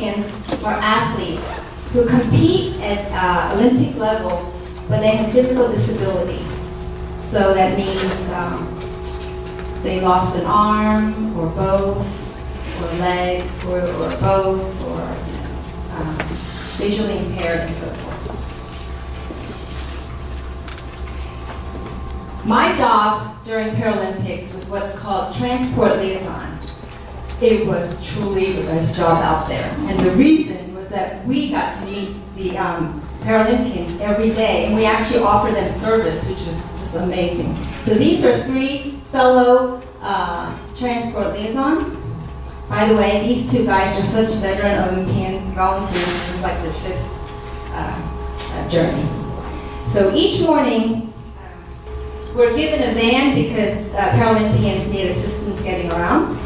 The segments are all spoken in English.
Paralympians are athletes who compete at Olympic level, but they have physical disability. So that means they lost an arm, or both, or leg, or both, or visually impaired, and so forth. My job during Paralympics was what's called transport liaison. It was truly the best job out there. And the reason was that we got to meet the Paralympians every day, and we actually offered them service, which was just amazing. So these are 3 fellow transport liaison. By the way, these 2 guys are such veteran Olympian volunteers. This is like the 5th journey. So each morning, we're given a van because Paralympians need assistance getting around.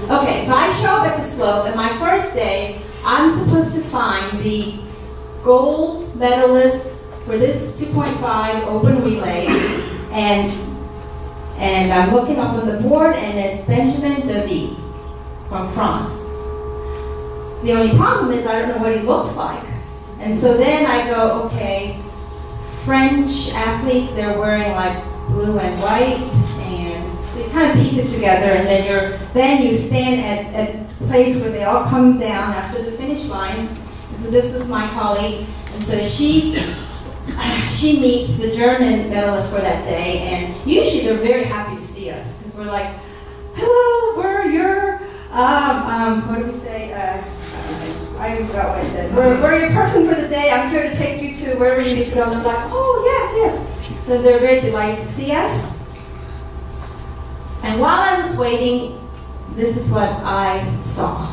Okay, so I show up at the slope, and my first day, I'm supposed to find the gold medalist for this 2.5 open relay, and I'm looking up on the board, and it's Benjamin Davy from France. The only problem is I don't know what he looks like. And so then I go, okay, French athletes, they're wearing like blue and white, and so you kind of piece it together, and then you stand at a place where they all come down after the finish line. And so this was my colleague, and so she meets the German medalists for that day, and usually they're very happy to see us, because we're like, hello, we're your, what do we say, I forgot what I said. We're your person for the day. I'm here to take you to wherever you need to go. And they're like, oh, yes. So they're very delighted to see us. And while I was waiting, this is what I saw.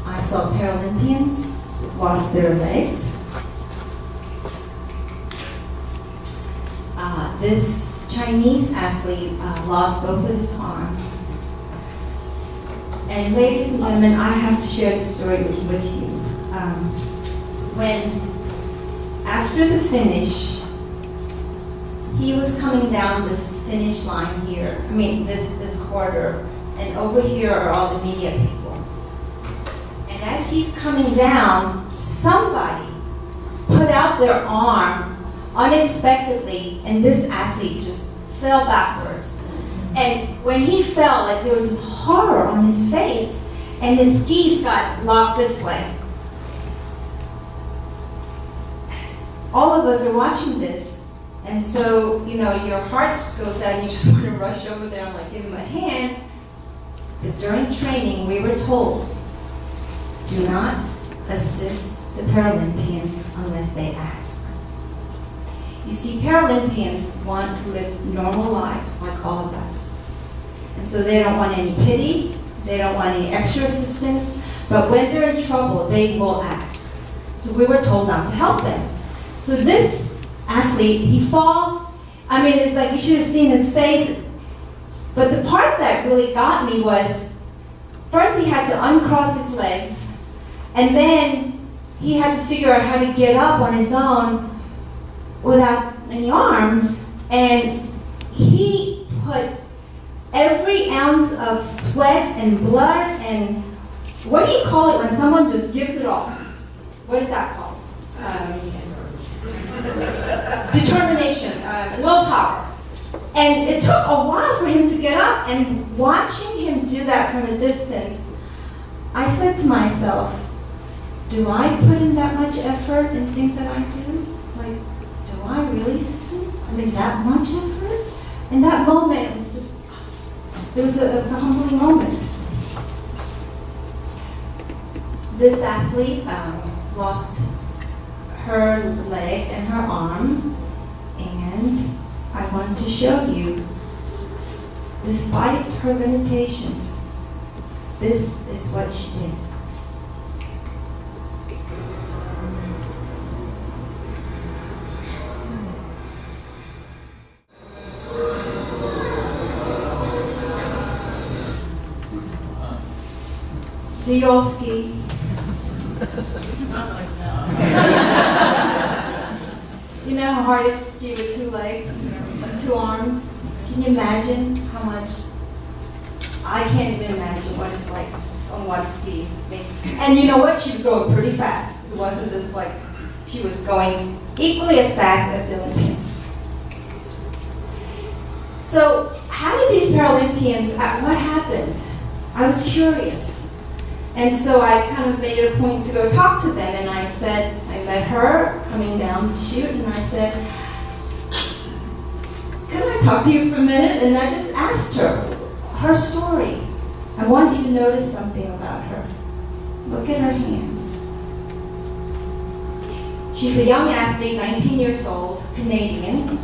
I saw Paralympians who lost their legs. This Chinese athlete lost both of his arms. And ladies and gentlemen, I have to share this story with you. When, after the finish, he was coming down this finish line here, this corridor, and over here are all the media people. And as he's coming down, somebody put out their arm unexpectedly, and this athlete just fell backwards. And when he fell, like there was this horror on his face, and his skis got locked this way. All of us are watching this, and so, your heart just goes down, you just want to rush over there and like give him a hand. But during training, we were told, do not assist the Paralympians unless they ask. You see, Paralympians want to live normal lives like all of us. And so they don't want any pity, they don't want any extra assistance, but when they're in trouble, they will ask. So we were told not to help them. So this athlete, he falls. It's like you should have seen his face. But the part that really got me was, first he had to uncross his legs, and then he had to figure out how to get up on his own without any arms, and he put every ounce of sweat and blood and, what do you call it when someone just gives it all? What is that called? Determination, willpower. And it took a while for him to get up, and watching him do that from a distance, I said to myself, do I put in that much effort in things that I do? Like, do I really, Susan? That much effort? And that moment was just, it was a humbling moment. This athlete lost her leg and her arm, and I want to show you, despite her limitations, this is what she did. Do you all ski? You know how hard it is to ski with 2 legs and 2 arms? Can you imagine how much? I can't even imagine what it's like to on one ski. And And you know what? She was going pretty fast. It wasn't this like, she was going equally as fast as the Olympians. So how did these Paralympians, what happened? I was curious. And so I kind of made it a point to go talk to them, and I said, I met her coming down the chute, and I said, can I talk to you for a minute? And I just asked her story. I want you to notice something about her. Look at her hands. She's a young athlete, 19 years old, Canadian,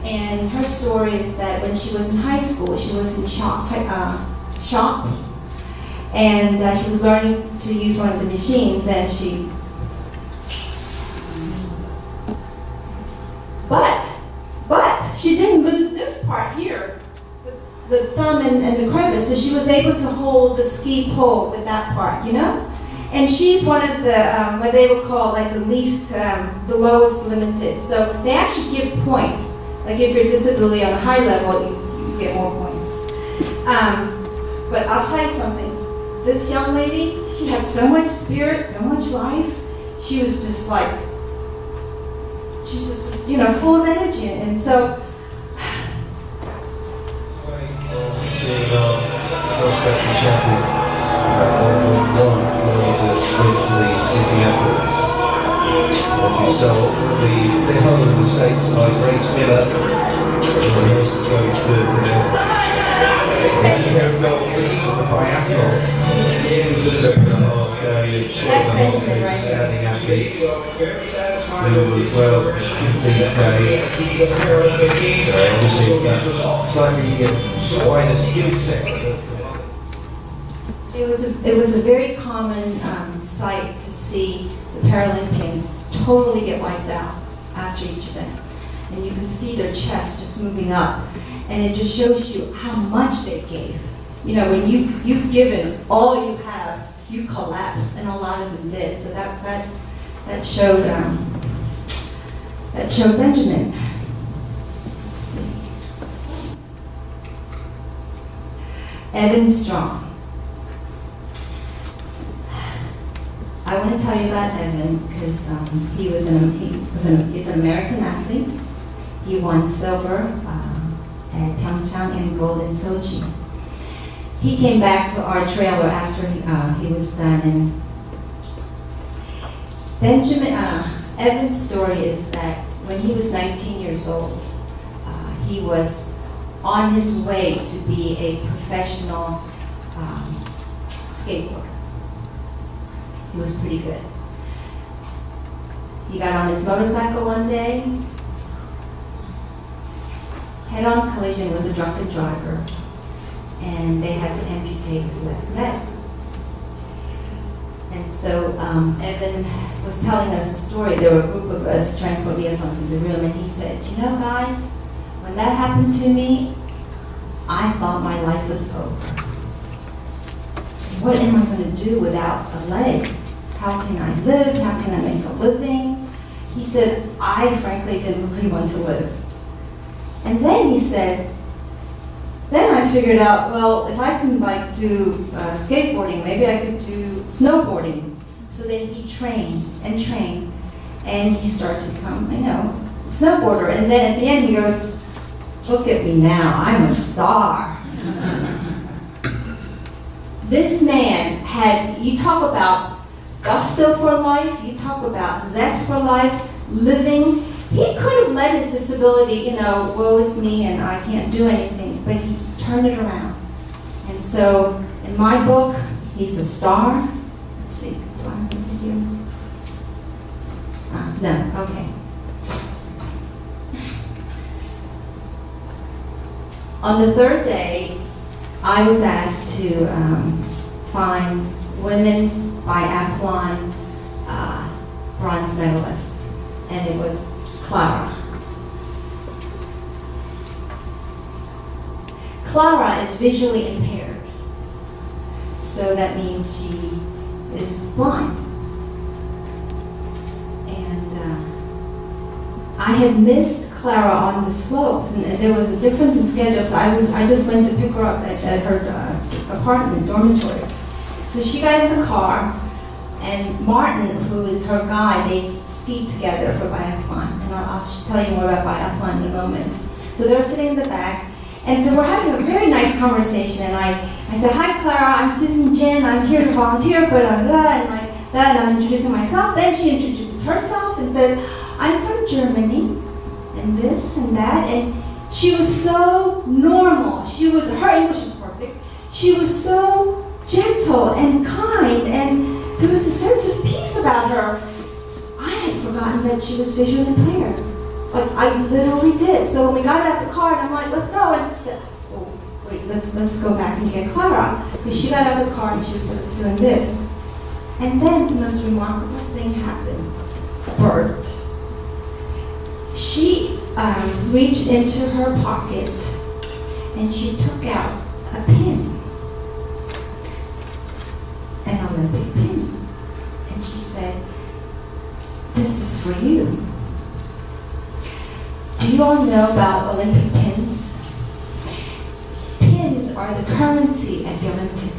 and her story is that when she was in high school, she was in shop, and she was learning to use one of the machines, and but she didn't lose this part here, the thumb and the crevice, so she was able to hold the ski pole with that part, you know? And she's one of the, what they would call like the least, the lowest limited. So they actually give points. Like if you're disability on a high level, you get more points. But I'll tell you something. This young lady, she had so much spirit, so much life. She was just like, she's just, you know, full of energy. And so, seeing our first country champion won with the city athletes. And you saw the whole of the States like Grace Miller, and the rest goes third for them. We actually have got the biathlon. The second half day of Benjamin, right? standing athletes. Silver as well, 15K. Obviously it's that slightly wider skill set. it was a very common sight to see the Paralympians totally get wiped out after each event. And you can see their chest just moving up. And it just shows you how much they gave. You know, when you've given all you have, you collapse, and a lot of them did. So that showed Benjamin. Let's see. Evan Strong. I want to tell you about Evan because he's an American athlete. He won silver at PyeongChang and gold in Sochi. He came back to our trailer after he was done. And Evan's story is that when he was 19 years old, he was on his way to be a professional skateboarder. He was pretty good. He got on his motorcycle one day, head-on collision with a drunken driver, and they had to amputate his left leg. And so Evan was telling us the story. There were a group of us transport liaisons in the room, and he said, you know guys, when that happened to me, I thought my life was over. What am I going to do without a leg? How can I live? How can I make a living? He said, I frankly didn't really want to live. And then he said, then I figured out, well, if I can like do skateboarding, maybe I could do snowboarding. So then he trained, and he started to become, a snowboarder. And then at the end he goes, look at me now, I'm a star. This man had, you talk about gusto for life, you talk about zest for life, living. He could have let his disability, woe is me and I can't do anything, but he turned it around. And so, in my book, he's a star. Let's see, do I have a video? No, okay. On the third day, I was asked to find women's biathlon bronze medalists, and it was Clara. Clara is visually impaired, so that means she is blind. And I had missed Clara on the slopes, and there was a difference in schedule, so I just went to pick her up at her apartment, dormitory. So she got in the car, And Martin, who is her guide, they ski together for biathlon. And I'll tell you more about biathlon in a moment. So they're sitting in the back. And so we're having a very nice conversation. And I said, hi, Clara, I'm Susan Jin. I'm here to volunteer, blah, blah, blah, and like that. And I'm introducing myself. Then she introduces herself and says, I'm from Germany, and this and that. And she was so normal. Her English was perfect. She was so gentle and kind, and there was a sense of peace about her. I had forgotten that she was visually impaired. Like, I literally did. So when we got out of the car, and I'm like, let's go. And I said, oh, wait, let's go back and get Clara. Because she got out of the car and she was sort of doing this. And then the most remarkable thing happened. Bert. She reached into her pocket and she took out a pin. An Olympic pin. And she said, this is for you. Do you all know about Olympic pins? Pins are the currency at the Olympics.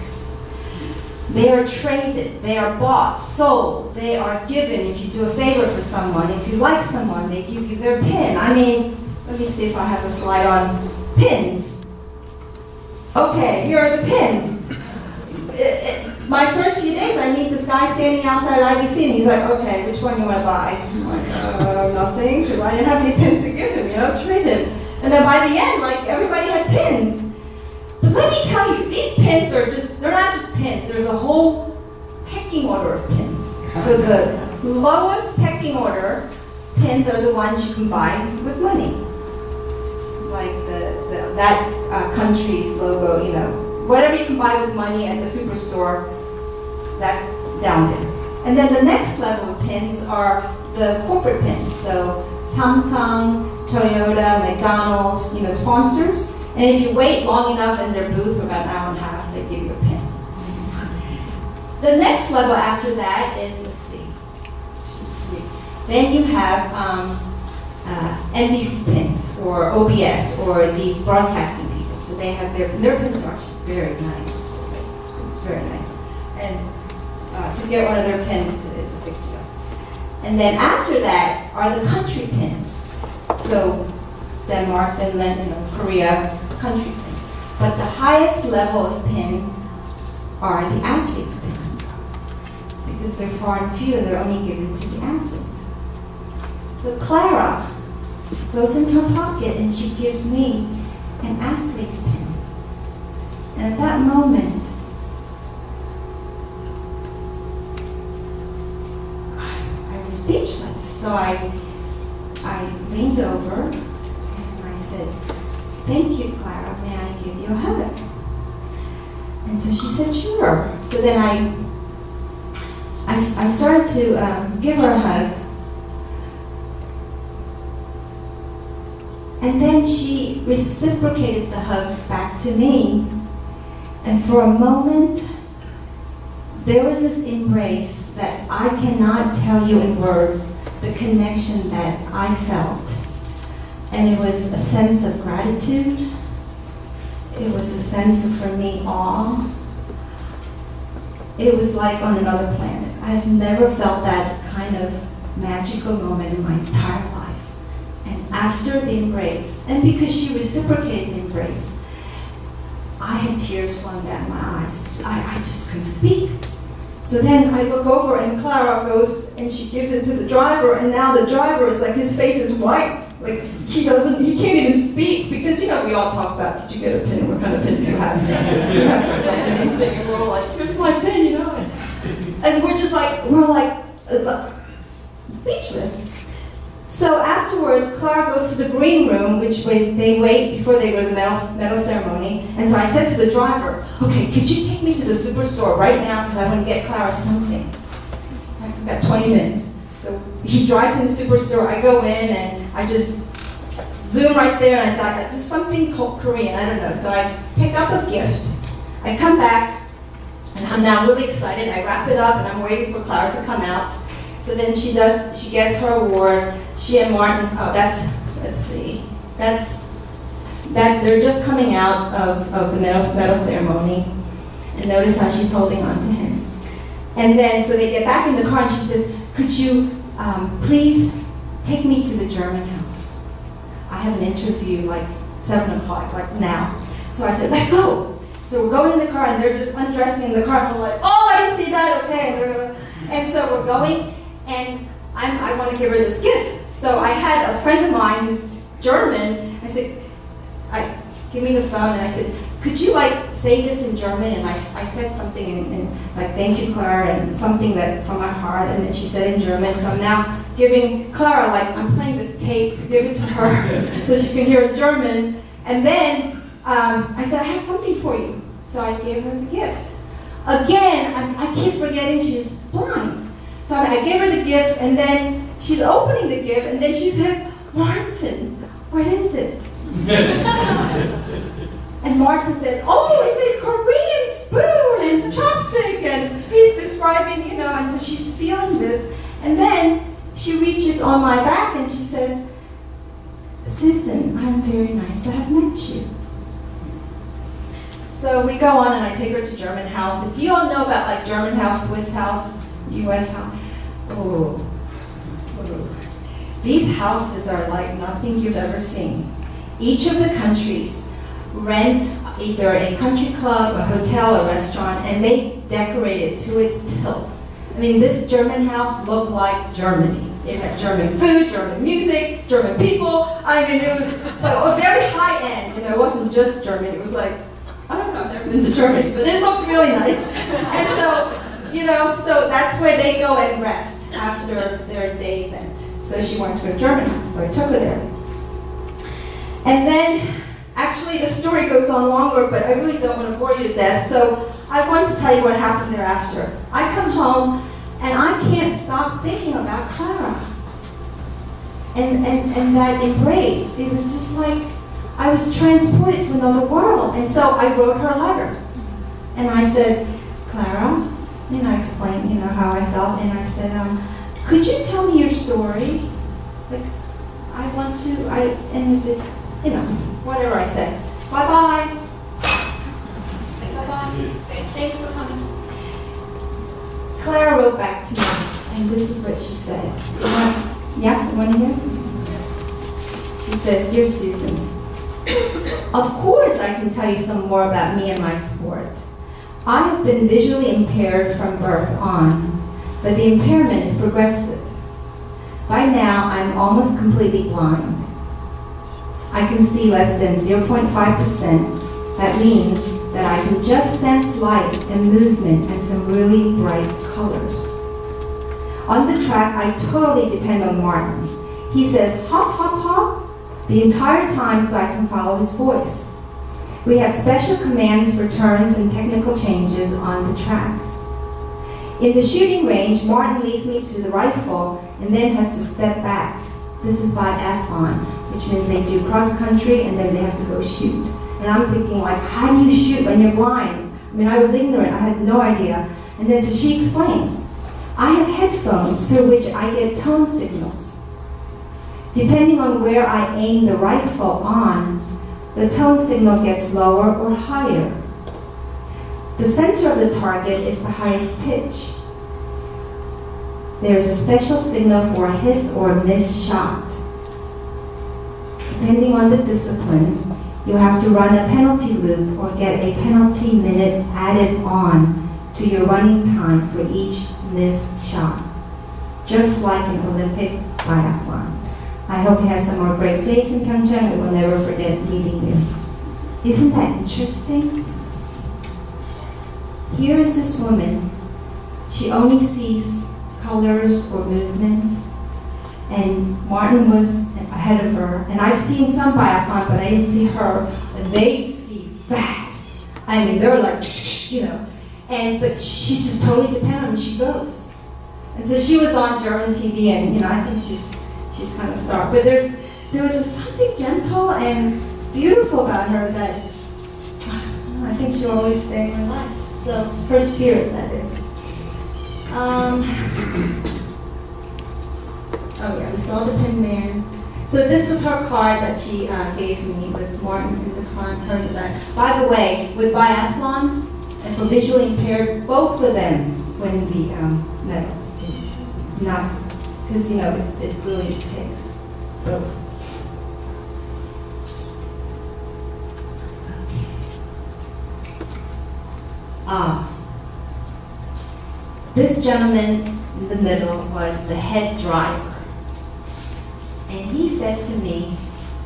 They are traded, they are bought, sold, they are given if you do a favor for someone. If you like someone, they give you their pin. I mean, let me see if I have a slide on pins. Okay, here are the pins. My first few days, I meet this guy standing outside IBC, and he's like, okay, which one you want to buy? I'm like, nothing, because I didn't have any pins to give him, trade him. And then by the end, like, everybody had pins. But let me tell you, these pins are they're not just pins, there's a whole pecking order of pins. So the lowest pecking order pins are the ones you can buy with money. Like that country's logo, whatever you can buy with money at the superstore, that's down there. And then the next level of pins are the corporate pins. So Samsung, Toyota, McDonald's, sponsors. And if you wait long enough in their booth for about an hour and a half, they give you a pin. The next level after that is, let's see, 2, 3. Then you have NBC pins or OBS or these broadcasting people. So they have their pins are actually very nice. It's very nice. And to get one of their pins, it's a big deal. And then after that are the country pins. So Denmark, Finland, Korea, country pins. But the highest level of pin are the athletes' pin. Because they're far and few, they're only given to the athletes. So Clara goes into her pocket and she gives me an athlete's pin. And at that moment, I was speechless. So I leaned over and I said, thank you, Clara, may I give you a hug? And so she said, sure. So then I started to give her a hug. And then she reciprocated the hug back to me. And for a moment, there was this embrace that I cannot tell you in words, the connection that I felt. And it was a sense of gratitude. It was a sense of, for me, awe. It was like on another planet. I've never felt that kind of magical moment in my entire life. And after the embrace, and because she reciprocated the embrace, I had tears flowing down my eyes. I just couldn't speak. So then I look over and Clara goes and she gives it to the driver, and now the driver is like, his face is white. Like he can't even speak because we all talk about, did you get a pin? What kind of pin do you have? And we're all like, here's my pin, And we're like speechless. So afterwards, Clara goes to the green room, which they wait before they go to the medal ceremony. And so I said to the driver, okay, could you take me to the superstore right now because I want to get Clara something. I've got 20 minutes. So he drives me to the superstore. I go in and I just zoom right there and I say, I got just something called Korean, I don't know. So I pick up a gift. I come back and I'm now really excited. I wrap it up and I'm waiting for Clara to come out. So then she gets her award. She and Martin, they're just coming out of the medal ceremony. And notice how she's holding on to him. And then, so they get back in the car and she says, could you please take me to the German house? I have an interview like 7 o'clock, like now. So I said, let's go. So we're going in the car and they're just undressing in the car and we're like, oh, I didn't see that, okay. And so we're going and I want to give her this gift. So I had a friend of mine who's German. I said, give me the phone and I said, could you like say this in German? And I said something in like, thank you, Clara, and something that from my heart, and then she said in German. So I'm now giving Clara, like I'm playing this tape to give it to her so she can hear in German. And then I said, I have something for you. So I gave her the gift. Again, I keep forgetting she's blind. So I gave her the gift, and then she's opening the gift, and then she says, Martin, what is it? And Martin says, oh, it's a Korean spoon and chopstick, and he's describing, and so she's feeling this. And then she reaches on my back and she says, Susan, I'm very nice to have met you. So we go on and I take her to German house. Do you all know about like German house, Swiss house, US house? Oh. These houses are like nothing you've ever seen. Each of the countries rent either a country club, a hotel, a restaurant, and they decorate it to its tilt. I mean, this German house looked like Germany. It had German food, German music, German people. I mean, it was a very high end. It wasn't just German. It was like, I don't know, I've never been to Germany, but it looked really nice. And so, so that's where they go and rest after their day event. So she wanted to go to Germany, so I took her there. And then, actually, the story goes on longer, but I really don't want to bore you to death, so I want to tell you what happened thereafter. I come home, and I can't stop thinking about Clara. And that embrace, it was just like, I was transported to another world. And so I wrote her a letter. And I said, Clara, I explained, how I felt, and I said, could you tell me your story? Like, I want to, and this, whatever I said. Bye-bye. Bye-bye. Thanks for coming. Clara wrote back to me, and this is what she said. You want to hear? Yes. She says, Dear Susan, of course I can tell you some more about me and my sport. I have been visually impaired from birth on, but the impairment is progressive. By now, I'm almost completely blind. I can see less than 0.5%. That means that I can just sense light and movement and some really bright colors. On the track, I totally depend on Martin. He says, hop, hop, hop, the entire time so I can follow his voice. We have special commands for turns and technical changes on the track. In the shooting range, Martin leads me to the rifle and then has to step back. This is biathlon, which means they do cross country and then they have to go shoot. And I'm thinking, like, how do you shoot when you're blind? I mean, I was ignorant, I had no idea. And then so she explains, I have headphones through which I get tone signals. Depending on where I aim the rifle on, the tone signal gets lower or higher. The center of the target is the highest pitch. There is a special signal for a hit or a missed shot. Depending on the discipline, you have to run a penalty loop or get a penalty minute added on to your running time for each missed shot, just like an Olympic biathlon. I hope you had some more great days in PyeongChang and we'll never forget meeting you. Isn't that interesting? Here is this woman. She only sees colors or movements, and Martin was ahead of her. And I've seen some biathlon, but I didn't see her. And they see fast. I mean, they're like, but she's just totally dependent on she goes. And so she was on German TV, and I think she's kind of star. But there was something gentle and beautiful about her that I think she'll always stay in my life. So her spirit, that is. We saw the Pin Man. So this was her card that she gave me with Martin in the front, her that. By the way, with biathlons and for visually impaired, both of them win the medals. Not, because it really takes both. This gentleman in the middle was the head driver. And he said to me,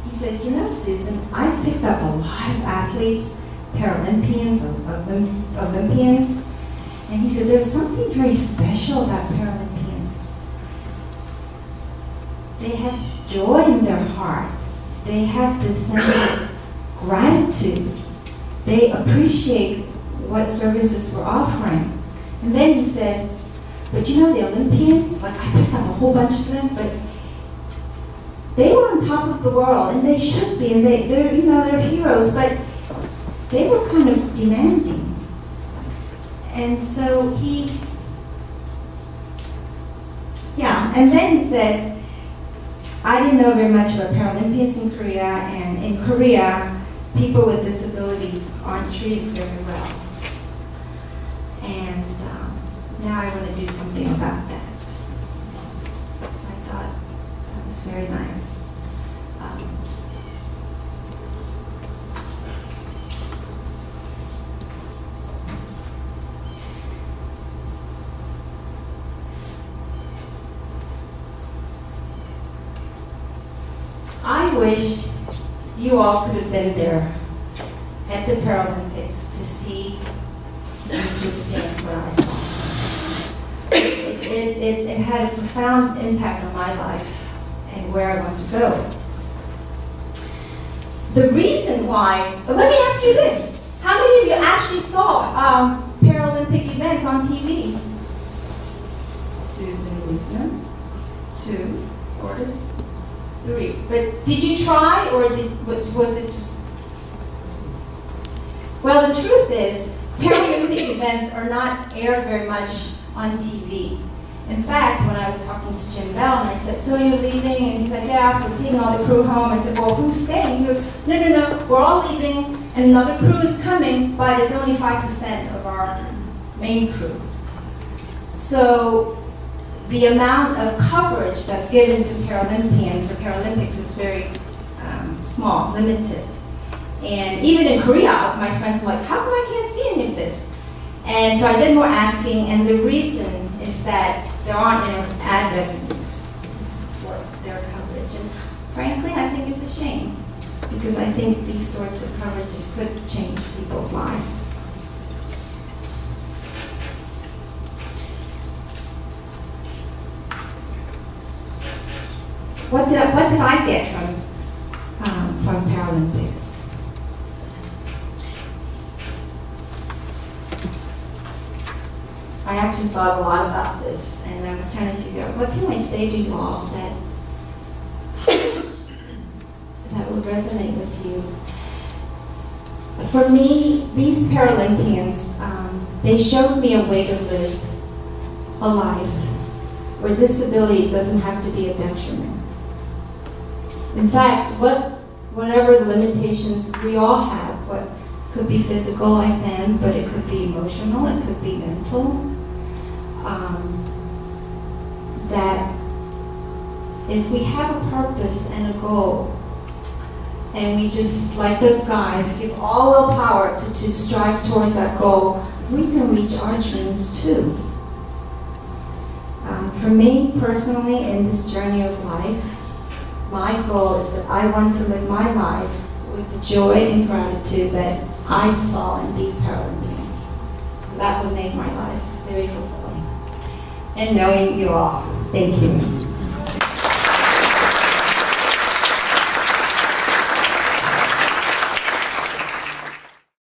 he says, Susan, I've picked up a lot of athletes, Paralympians, Olympians. And he said, there's something very special about Paralympians. They have joy in their heart. They have this sense of gratitude. They appreciate what services we're offering. And then he said, but the Olympians, like I picked up a whole bunch of them, but they were on top of the world, and they should be, and they're heroes, but they were kind of demanding. And so and then he said, I didn't know very much about Paralympians in Korea, and in Korea, people with disabilities aren't treated very well. And now I want to do something about that. So I thought that was very nice. I wish you all could have been there at the Paralympics to see and to experience what I saw. It had a profound impact on my life and where I want to go. The reason why, let me ask you this. How many of you actually saw Paralympic events on TV? Susan Wiesner, 2, Ortis, 3. But did you try, or was it just? Well, the truth is, Paralympic events are not aired very much on TV. In fact, when I was talking to Jim Bell and I said, so you're leaving? And he's like, yeah, so we're taking all the crew home. I said, well, who's staying? He goes, no, we're all leaving and another crew is coming, but it's only 5% of our main crew. So the amount of coverage that's given to Paralympians or Paralympics is very small, limited. And even in Korea, my friends were like, how come I can't see any of this? And so I did more asking, and the reason is that there aren't ad revenues to support their coverage. And frankly, I think it's a shame, because I think these sorts of coverages could change people's lives. What did I get from Paralympics? I actually thought a lot about this, and I was trying to figure out, what can I say to you all that would resonate with you? For me, these Paralympians, they showed me a way to live a life where disability doesn't have to be a detriment. In fact, whatever the limitations we all have, what could be physical like them, but it could be emotional, it could be mental. That if we have a purpose and a goal, and we just, like those guys, give all willpower to strive towards that goal, we can reach our dreams too. For me personally, in this journey of life, my goal is that I want to live my life with the joy and gratitude that I saw in these Paralympians. That would make my life very fulfilling. And knowing you all. Thank you.